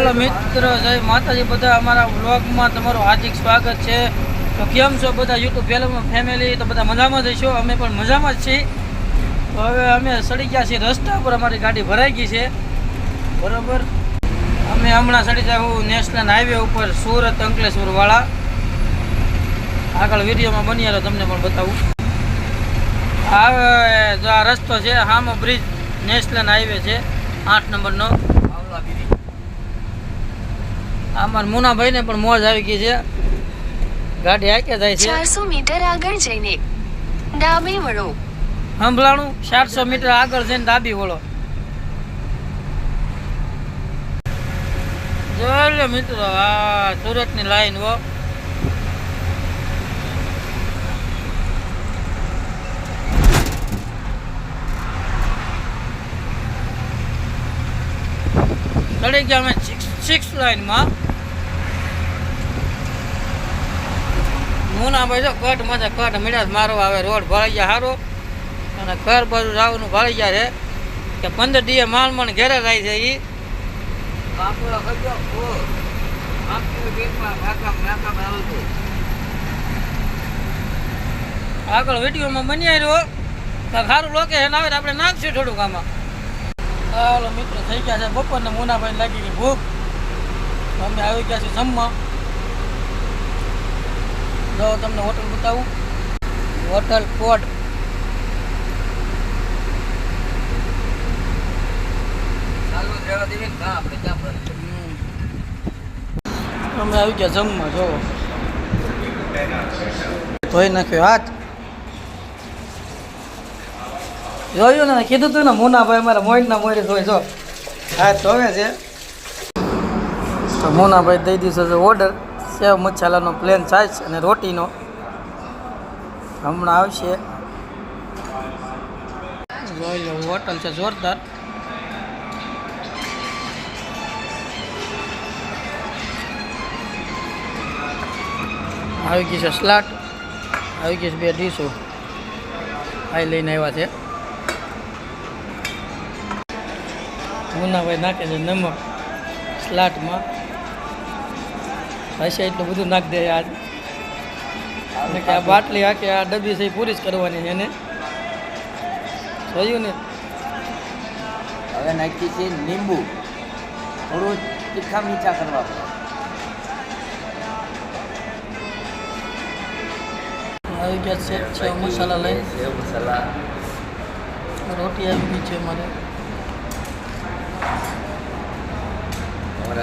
હાલો મિત્રો, જય માતાજી બધા. અમારા વ્લોગમાં તમારું હાર્દિક સ્વાગત છે. તો કેમ છો બધા યુટ્યુબ ફેમિલી? તો બધા મજામાં જ છો, અમે પણ મજામાં જ છીએ. તો હવે અમે સડી ગયા છીએ રસ્તા પર, અમારી ગાડી ભરાઈ ગઈ છે બરાબર. અમે હમણાં સડી જાઉં નેશનલ હાઈવે ઉપર સુરત અંકલેશ્વર વાળા. આગળ વિડીયોમાં બની આવ્યો તમને પણ બતાવું. હવે જો આ રસ્તો છે, હામો બ્રિજ નેશનલ હાઈવે છે 8 નંબરનો. અમારા મુનાભાઈને પણ મોજ આવી ગઈ છે, ગાડી આકે જાય છે. 400 મીટર આગળ જઈને ડાબે વળો. સંભળાણું? 400 મીટર આગળ જઈને ડાબી વળો. જોઈ લો મિત્રો, આ સુરતની લાઈન હો. ચડી ગયા અમે 6 લાઈનમાં. મુનાભાઈ જો કટ મજા કટ મીડા મારો આવે. રોડ ભરાઈ ગયા સારો, અને ઘર બાજુ જવાનું ભરાઈ ગયા છે કે 15 દીએ માલ ઘેરે જાય છે. એ આગળ વિડીયોમાં બની આવ્યો સારું લોકેશન આવે તો આપણે નાખશું થોડુંક આમાં. હાલો મિત્રો, થઈ ગયા છે બપોરને. મુનાભાઈ લાગી ગઈ ભૂખ, અમે આવી ગયા છીએ જમવા. જો તમને હોટલ બતાવું, હોટલ કોડ. અમે આવી ગયા જમવા. જો ધોઈ નાખ્યો હાથ. જોયું ને, કીધું તું ને મુનાભાઈ અમારા મોઈના મોરે ધોઈ. જો હાથ ધોવે છે. તો મુનાભાઈ દઈ દીધો છે ઓર્ડર, સેવ મસાલાનો પ્લેન સાઈઝ અને રોટીનો. હમણાં આવશે. જોઈ લો, હોટલ છે જોરદાર. આવી ગઈ છે સ્લાટ, આવી ગઈ છે 2 ડીશો. આ લઈને આવ્યા છે. મુનાભાઈ નાખે છે નમક સ્લાટમાં. હશે એટલું બધું નાખી દે આજ. અને કે આ બાટલી આખી આ ડબ્બી છે પૂરી જ કરવાની છે એને. જોયું ને? હવે નાખી છે લીંબુ, થોડું તીખા મીઠા કરવા પડે. આવી ગયા છે સેવ મસાલા લઈ. સેવ મસાલા, રોટી આવી ગઈ છે અમારે.